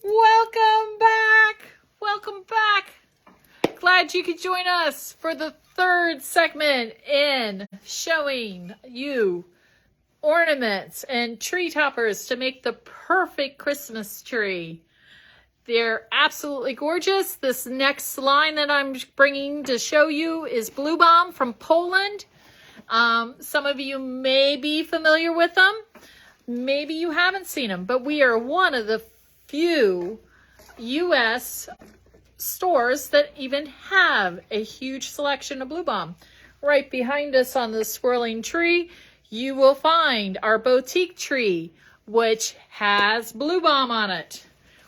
Welcome back. Welcome back. Glad you could join us for the third segment in showing you ornaments and tree toppers to make the perfect Christmas tree. They're absolutely gorgeous. This next line that I'm bringing to show you is Blubom from Poland. Some of you may be familiar with them. Maybe you haven't seen them, but we are one of the few U.S. stores that even have a huge selection of Blubom. Right behind us on the swirling tree, you will find our boutique tree, which has Blubom on it.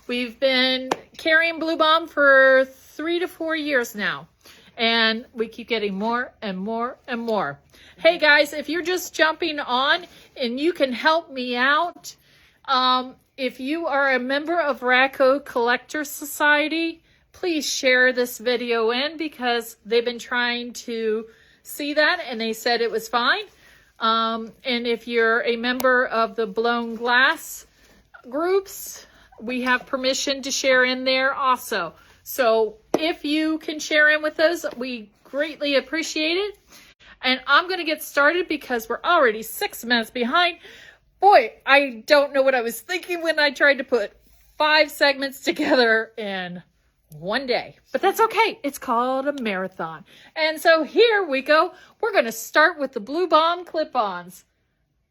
We've been carrying Blubom for 3 to 4 years now, and we keep getting more and more and more. Hey guys, if you're just jumping on and you can help me out, if you are a member of Racco Collector Society, please share this video in because they've been trying to see that and they said it was fine. And if you're a member of the Blown Glass groups, we have permission to share in there also. So if you can share in with those, we greatly appreciate it. And I'm going to get started because we're already 6 minutes behind. Boy, I don't know what I was thinking when I tried to put 5 segments together in one day. But that's okay. It's called a marathon. And so here we go. We're going to start with the Blubom clip-ons.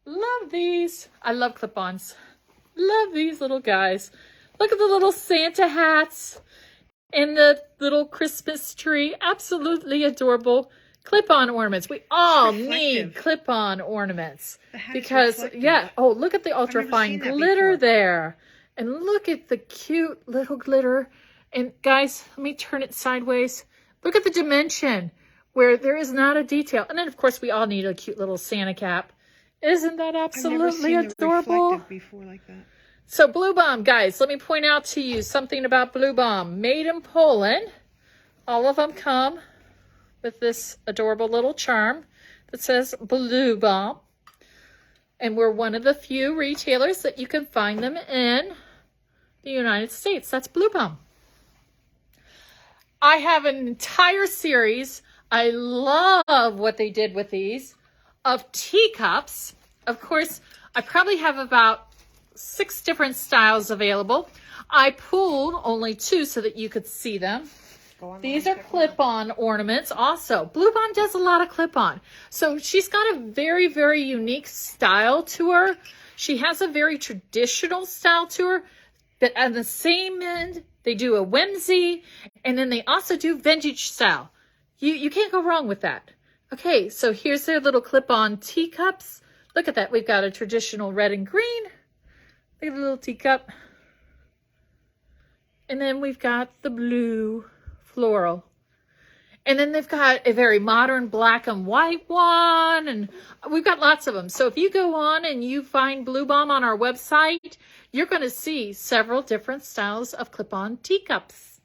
Love these. I love clip-ons. Love these little guys. Look at the little Santa hats and the little Christmas tree. Absolutely adorable. Clip-on ornaments. We all need clip-on ornaments because, yeah. Oh, look at the ultra-fine glitter there. And look at the cute little glitter. And guys, let me turn it sideways. Look at the dimension where there is not a detail. And then, of course, we all need a cute little Santa cap. Isn't that absolutely adorable? Before like that. So Blubom, guys, let me point out to you something about Blubom. Made in Poland. All of them come with this adorable little charm that says Blubom. And we're one of the few retailers that you can find them in the United States. That's Blubom. I have an entire series. I love what they did with these of teacups. Of course, I probably have about 6 different styles available. I pulled only 2 so that you could see them. These are clip-on ornaments also. Blubom does a lot of clip-on. So she's got a very, very unique style to her. She has a very traditional style to her. But on the same end, they do a whimsy. And then they also do vintage style. You can't go wrong with that. Okay, so here's their little clip-on teacups. Look at that. We've got a traditional red and green. Look at the little teacup. And then we've got the blue floral. And then they've got a very modern black and white one. And we've got lots of them. So if you go on and you find Blubom on our website, you're going to see several different styles of clip-on teacups.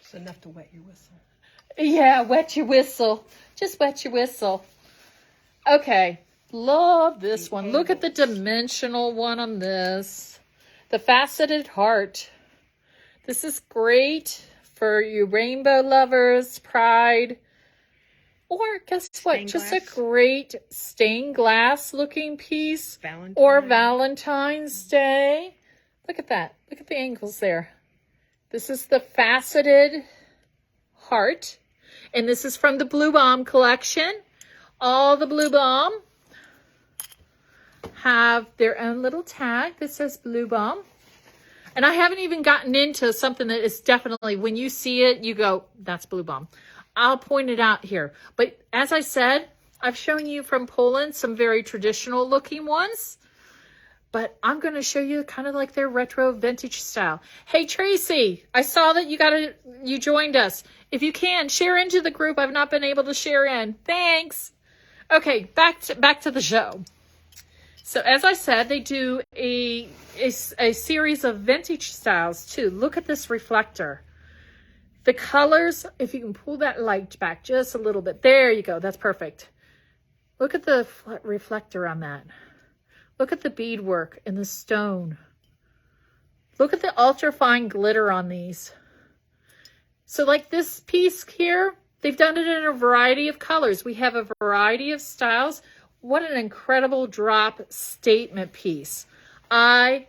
It's enough to wet your whistle. Yeah, wet your whistle. Just wet your whistle. Okay. Love this one. Look at the dimensional one on this. The faceted heart. This is great for you rainbow lovers, pride, or guess what? Just a great stained glass looking piece or Valentine's Day. Look at that. Look at the angles there. This is the faceted heart, and this is from the Blubom collection. All the Blubom have their own little tag that says Blubom. And I haven't even gotten into something that is definitely, when you see it, you go, that's Blubom. I'll point it out here. But as I said, I've shown you from Poland some very traditional looking ones. But I'm going to show you kind of like their retro vintage style. Hey, Tracy, I saw that you joined us. If you can, share into the group. I've not been able to share in. Thanks. Okay, back to the show. So as I said, they do a series of vintage styles too. Look at this reflector. The colors, if you can pull that light back just a little bit. There you go. That's perfect. Look at the reflector on that. Look at the beadwork and the stone. Look at the ultra fine glitter on these. So like this piece here, they've done it in a variety of colors. We have a variety of styles. What an incredible drop statement piece. I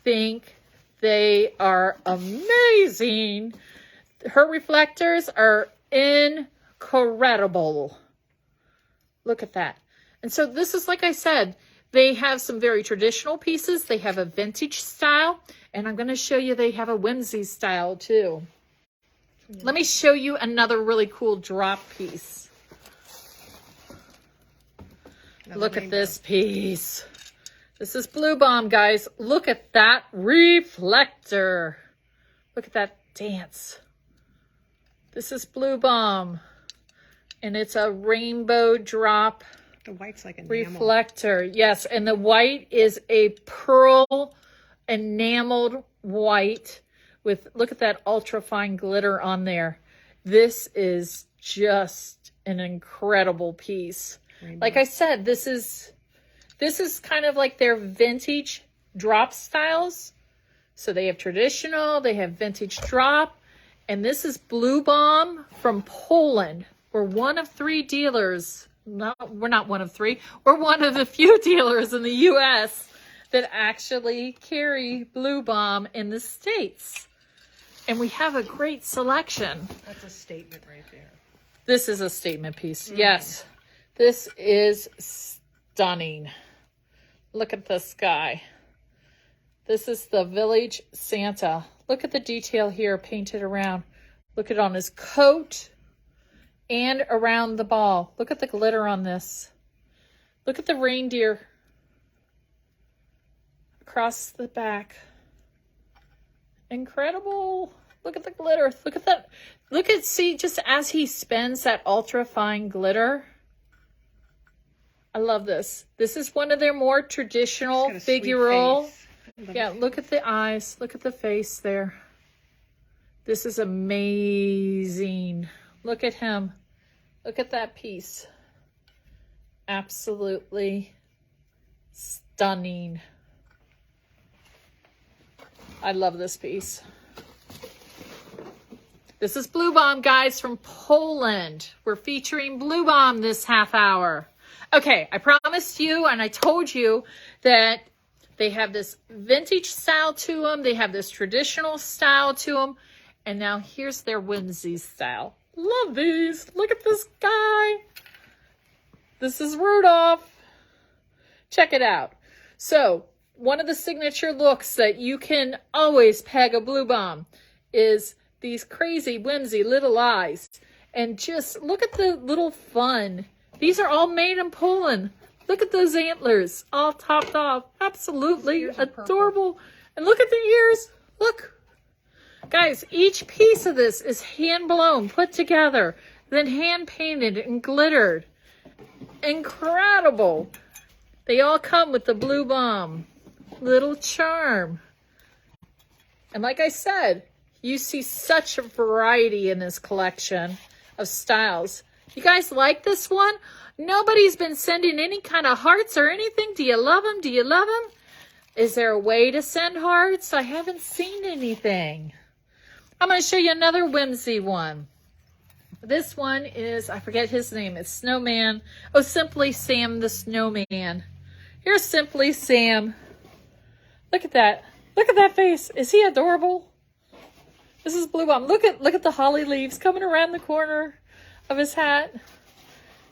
think they are amazing. Her reflectors are incredible. Look at that. And so this is, like I said, they have some very traditional pieces. They have a vintage style. And I'm going to show you they have a whimsy style too. Yeah. Let me show you another really cool drop piece. Look at this piece. This is Blubom, guys. Look at that reflector. Look at that dance. This is Blubom. And it's a rainbow drop. The white's like enamel. Reflector. Yes, and the white is a pearl enameled white with, look at that ultra fine glitter on there. This is just an incredible piece. Rainbow. Like I said, this is kind of like their vintage drop styles. So they have traditional, they have vintage drop, and this is Blubom from Poland. We're one of 3 dealers. No, we're not one of 3. We're one of the few dealers in the U.S. that actually carry Blubom in the States. And we have a great selection. That's a statement right there. This is a statement piece. Yes. This is stunning. Look at the sky. This is the village Santa. Look at the detail here painted around. Look at it on his coat and around the ball. Look at the glitter on this. Look at the reindeer across the back. Incredible. Look at the glitter. Look at that. Look at, see, just as he spins that ultra fine glitter. I love this. This is one of their more traditional figural. Yeah, look at the eyes. Look at the face there. This is amazing. Look at him. Look at that piece. Absolutely stunning. I love this piece. This is Blubom, guys, from Poland. We're featuring Blubom this half hour. Okay, I promised you and I told you that they have this vintage style to them. They have this traditional style to them. And now here's their whimsy style. Love these. Look at this guy. This is Rudolph. Check it out. So, one of the signature looks that you can always peg a Blubom is these crazy, whimsy little eyes. And just look at the little fun. These are all made in Poland. Look at those antlers, all topped off. Absolutely adorable. And look at the ears. Look. Guys, each piece of this is hand blown, put together, then hand painted and glittered. Incredible. They all come with the Blubom little charm. And like I said, you see such a variety in this collection of styles. You guys like this one? Nobody's been sending any kind of hearts or anything. Do you love them? Do you love them? Is there a way to send hearts? I haven't seen anything. I'm going to show you another whimsy one. This one is, I forget his name. It's Snowman. Oh, Simply Sam the Snowman. Here's Simply Sam. Look at that. Look at that face. Is he adorable? This is Blubom. Look at the holly leaves coming around the corner of his hat.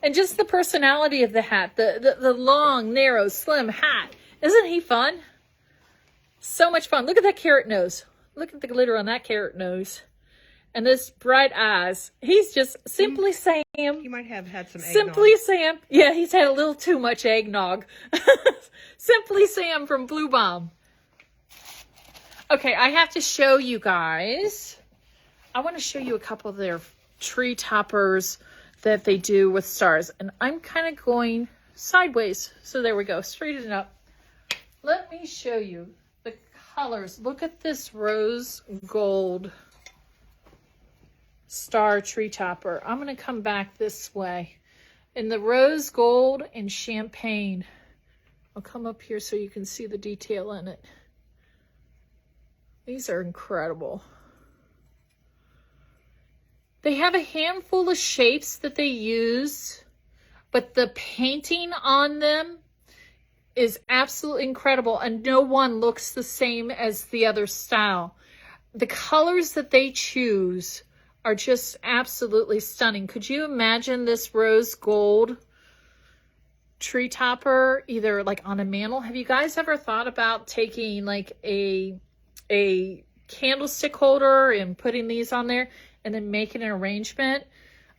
And just the personality of the hat. The long, narrow, slim hat. Isn't he fun? So much fun. Look at that carrot nose. Look at the glitter on that carrot nose. And this bright eyes. He's just Simply Sam. He might have had some eggnog. Simply Sam. Yeah, he's had a little too much eggnog. Simply Sam from Blubom. Okay, I have to show you guys. I want to show you a couple of their tree toppers that they do with stars. And I'm kind of going sideways. So there we go. Straighten it up. Let me show you the colors. Look at this rose gold star tree topper. I'm going to come back this way. In the rose gold and champagne. I'll come up here so you can see the detail in it. These are incredible. They have a handful of shapes that they use, but the painting on them is absolutely incredible, and no one looks the same as the other style. The colors that they choose are just absolutely stunning. Could you imagine this rose gold tree topper either like on a mantle? Have you guys ever thought about taking like a candlestick holder and putting these on there and then making an arrangement?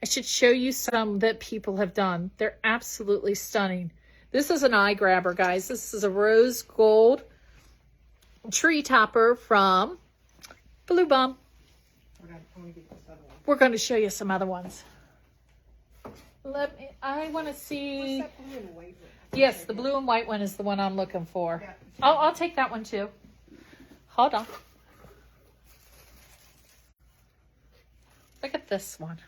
I should show you some that people have done. They're absolutely stunning. This is an eye grabber, guys. This is a rose gold tree topper from Blubom. We're going to show you some other ones. I want to see. What's that blue and white one? Yes, the blue and white one is the one I'm looking for. I'll take that one too. Hold on. Look at this one.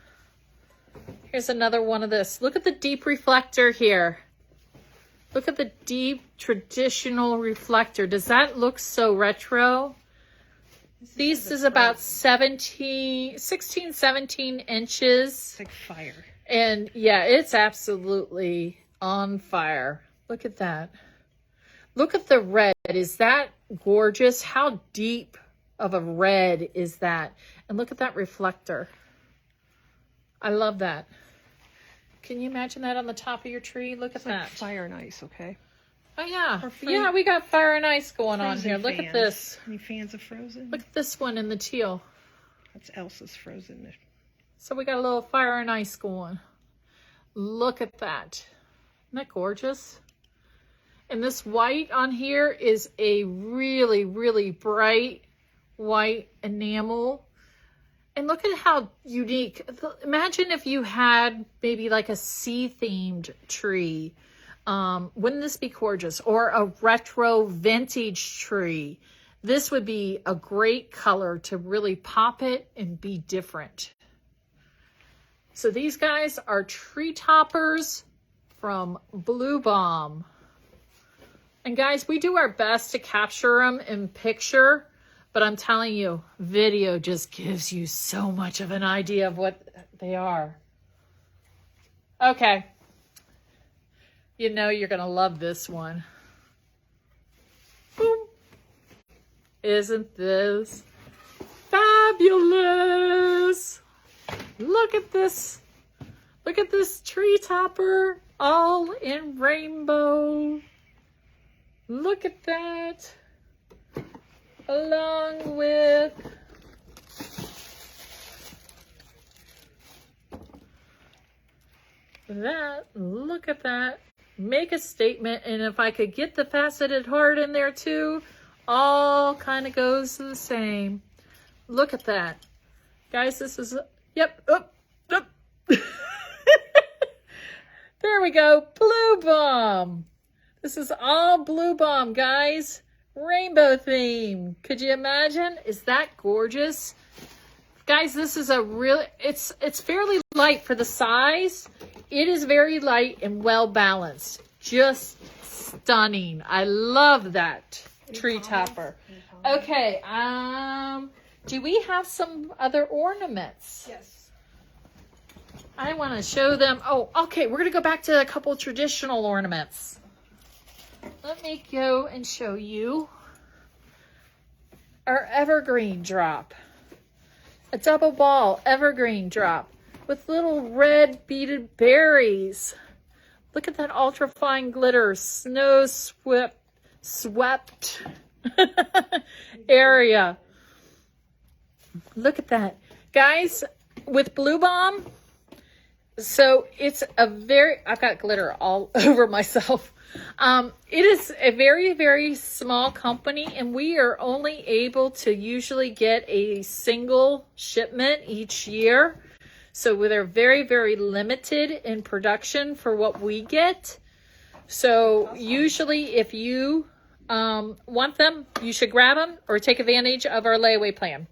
Here's another one of this. Look at the deep reflector here. Look at the deep traditional reflector. Does that look so retro? This is about 16, 17 inches. It's like fire. And yeah, it's absolutely on fire. Look at that. Look at the red. Is that gorgeous? How deep of a red is that? And look at that reflector. I love that. Can you imagine that on the top of your tree? Look at that. Like fire and ice, okay? Oh yeah. Yeah, we got fire and ice going on here. Look at this. Any fans of Frozen? Look at this one in the teal. That's Elsa's Frozen. So we got a little fire and ice going. Look at that. Isn't that gorgeous? And this white on here is a really, really bright white enamel. And look at how unique. Imagine if you had maybe like a sea-themed tree. Wouldn't this be gorgeous? Or a retro vintage tree. This would be a great color to really pop it and be different. So these guys are tree toppers from Blubom. And guys, we do our best to capture them in picture, but I'm telling you, video just gives you so much of an idea of what they are. Okay. You know you're going to love this one. Boom. Isn't this fabulous? Look at this. Look at this tree topper, all in rainbow. Look at that. Along with that, look at that. Make a statement, and if I could get the faceted heart in there too, all kind of goes to the same. Look at that. Guys, this is, yep, up. There we go, Blubom. This is all Blubom, guys. Rainbow theme. Could you imagine? Is that gorgeous? Guys, this is a really, it's fairly light for the size. It is very light and well balanced. Just stunning. I love that tree topper. Okay, do we have some other ornaments? Yes. I want to show them. Oh, okay, we're going to go back to a couple traditional ornaments. Let me go and show you our evergreen drop. A double ball evergreen drop with little red beaded berries. Look at that ultra fine glitter, snow swept area. Look at that. Guys, with Blubom, so it's a very, I've got glitter all over myself. It is a very, very small company, and we are only able to usually get a single shipment each year. So they're very, very limited in production for what we get. So usually if you want them, you should grab them or take advantage of our layaway plan.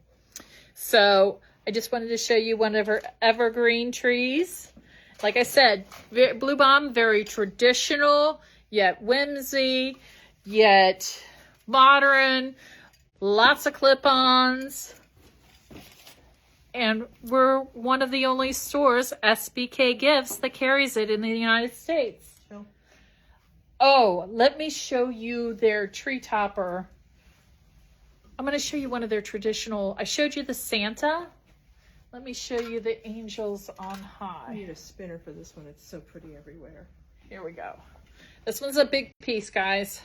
So I just wanted to show you one of our evergreen trees. Like I said, Blubom, very traditional, yet whimsy, yet modern. lots of clip-ons. And we're one of the only stores, SBK Gifts, that carries it in the United States. Oh, let me show you their tree topper. I'm going to show you one of their traditional. I showed you the Santa. Let me show you the angels on high. I need a spinner for this one. It's so pretty everywhere. Here we go. This one's a big piece, guys.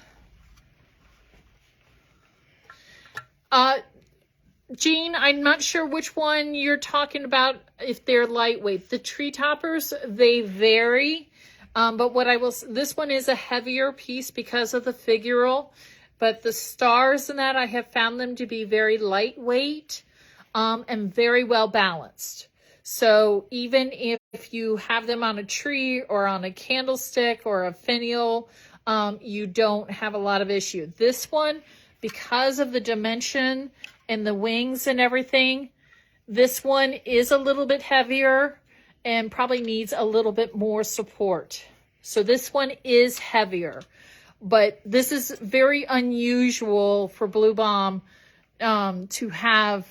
Jean, I'm not sure which one you're talking about, if they're lightweight. The tree toppers, they vary. But what I will, this one is a heavier piece because of the figural. But the stars and that, I have found them to be very lightweight and very well balanced. So even if you have them on a tree or on a candlestick or a finial, you don't have a lot of issue. This one, because of the dimension and the wings and everything, this one is a little bit heavier and probably needs a little bit more support. So this one is heavier, but this is very unusual for Blubom to have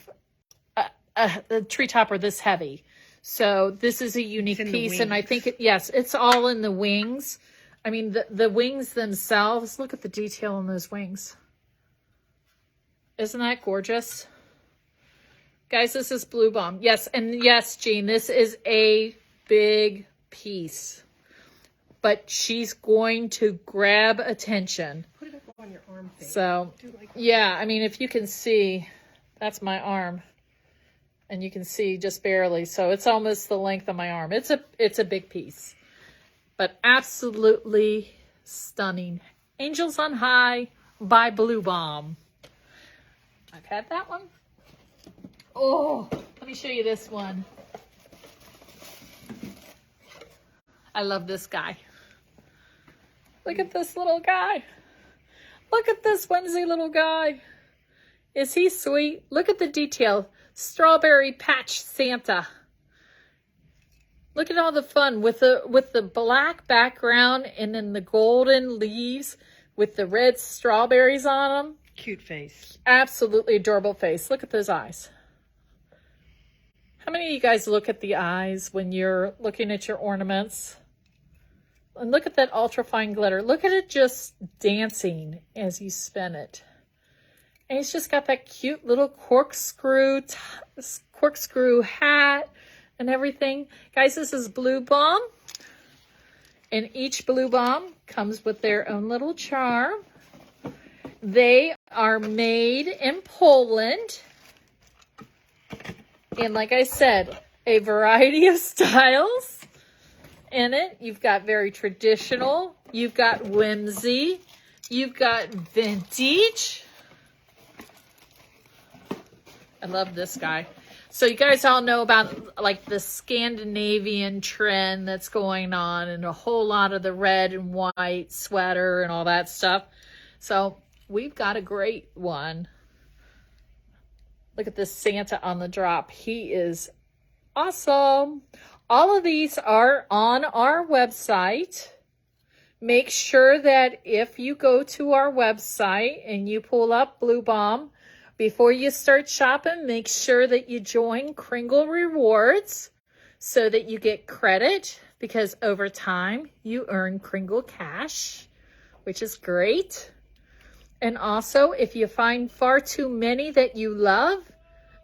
a tree topper this heavy. So this is a unique piece, and I think yes, it's all in the wings. I mean, the wings themselves, look at the detail on those wings. Isn't that gorgeous? Guys, this is Blubom. Yes, and yes, Jean, this is a big piece. But she's going to grab attention. Put it up on your arm thing. So, yeah, I mean, if you can see, that's my arm. And you can see just barely. So it's almost the length of my arm. It's a big piece. But absolutely stunning. Angels on High by Blubom. I've had that one. Oh, let me show you this one. I love this guy. Look at this little guy. Look at this whimsy little guy. Is he sweet? Look at the detail. Strawberry Patch Santa. Look at all the fun with the black background and then the golden leaves with the red strawberries on them. Cute face. Absolutely adorable face. Look at those eyes. How many of you guys look at the eyes when you're looking at your ornaments? And look at that ultra fine glitter. Look at it just dancing as you spin it. And it's just got that cute little corkscrew hat and everything. Guys, this is Blubom. And each Blubom comes with their own little charm. They are made in Poland. And like I said, a variety of styles in it. You've got very traditional. You've got whimsy. You've got vintage. I love this guy. So you guys all know about like the Scandinavian trend that's going on and a whole lot of the red and white sweater and all that stuff. So we've got a great one. Look at this Santa on the drop. He is awesome. All of these are on our website. Make sure that if you go to our website and you pull up Blubom, before you start shopping, make sure that you join Kringle Rewards so that you get credit, because over time you earn Kringle Cash, which is great. And also, if you find far too many that you love,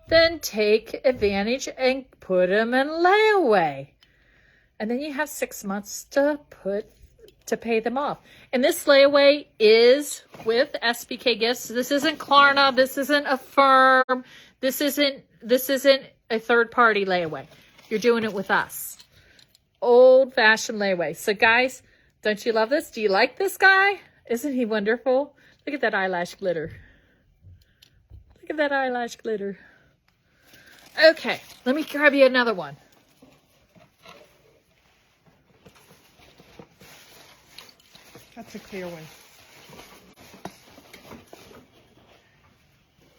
then take advantage and put them in layaway. And then you have 6 months to pay them off. And this layaway is with SBK Gifts. This isn't Klarna. This isn't Affirm. This isn't a third-party layaway. You're doing it with us. Old-fashioned layaway. So guys, don't you love this? Do you like this guy? Isn't he wonderful? Look at that eyelash glitter. Look at that eyelash glitter. Okay, let me grab you another one. That's a clear one.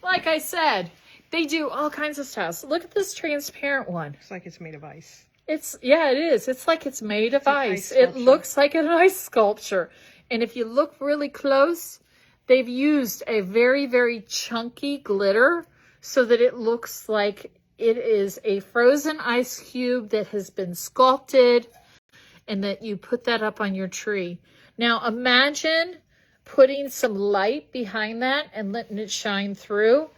Like I said, they do all kinds of styles. Look at this transparent one. Looks like it's made of ice. Yeah, it is. It's like it's made of ice. It looks like an ice sculpture. And if you look really close, they've used a very, very chunky glitter so that it looks like it is a frozen ice cube that has been sculpted, and that you put that up on your tree. Now imagine putting some light behind that and letting it shine through.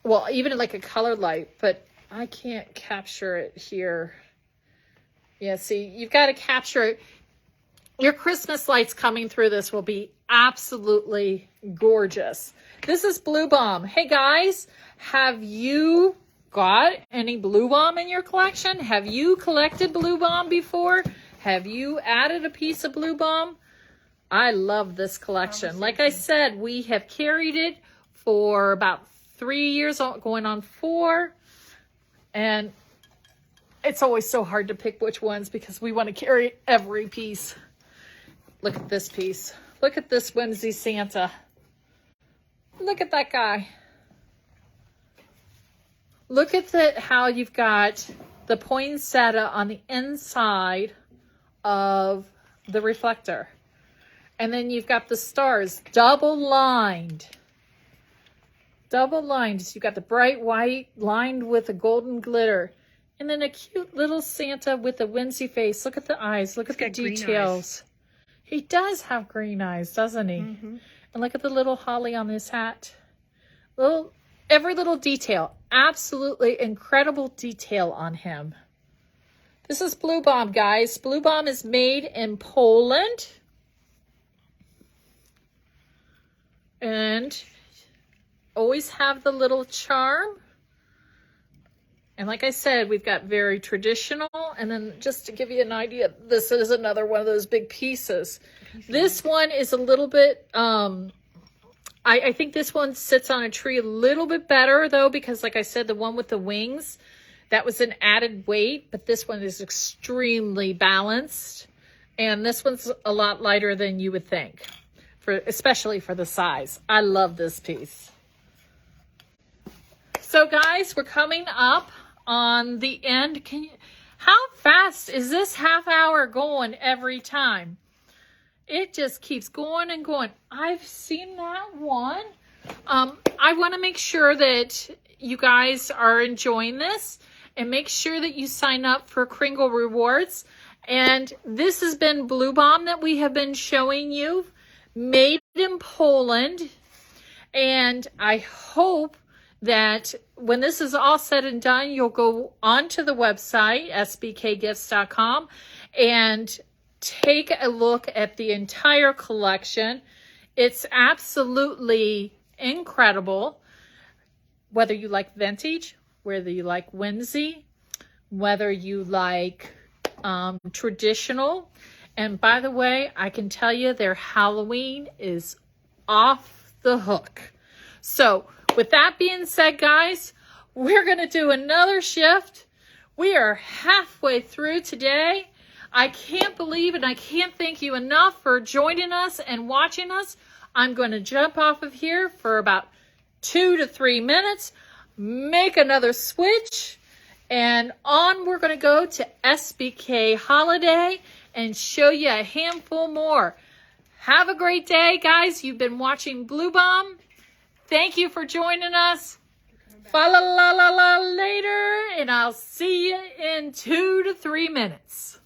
Well, even like a color light, but I can't capture it here. Yeah, see, you've got to capture it. Your Christmas lights coming through this will be absolutely gorgeous. This is Blubom. Hey guys, have you got any Blubom in your collection? Have you collected Blubom before? Have you added a piece of Blubom? I love this collection. Like I said, we have carried it for about 3 years, going on 4. And it's always so hard to pick which ones because we want to carry every piece. Look at this piece. Look at this whimsy Santa. Look at that guy. Look at how you've got the poinsettia on the inside of the reflector. And then you've got the stars double lined. Double lined. You've got the bright white lined with a golden glitter. And then a cute little Santa with a whimsy face. Look at the eyes. Look at the details. He does have green eyes, doesn't he? Mm-hmm. And look at the little holly on his hat. Every little detail. Absolutely incredible detail on him. This is Blubom, guys. Blubom is made in Poland. And always have the little charm. And like I said, we've got very traditional. And then just to give you an idea, this is another one of those big pieces. This one is a little bit, I think this one sits on a tree a little bit better though, because like I said, the one with the wings, that was an added weight, but this one is extremely balanced. And this one's a lot lighter than you would think, especially for the size. I love this piece. So guys, we're coming up on the end. How fast is this half hour going every time? It just keeps going and going. I've seen that one. I want to make sure that you guys are enjoying this and make sure that you sign up for Kringle Rewards. And this has been Blubom that we have been showing you, made in Poland. And I hope that when this is all said and done, you'll go onto the website, sbkgifts.com, and take a look at the entire collection. It's absolutely incredible. Whether you like vintage, whether you like whimsy, whether you like traditional. And by the way, I can tell you their Halloween is off the hook. So with that being said, guys, we're going to do another shift. We are halfway through today. I can't believe and I can't thank you enough for joining us and watching us. I'm going to jump off of here for about 2 to 3 minutes, make another switch, and on we're going to go to SBK Holiday and show you a handful more. Have a great day, guys. You've been watching Blubom. Thank you for joining us. Fa la la la la later, and I'll see you in 2 to 3 minutes.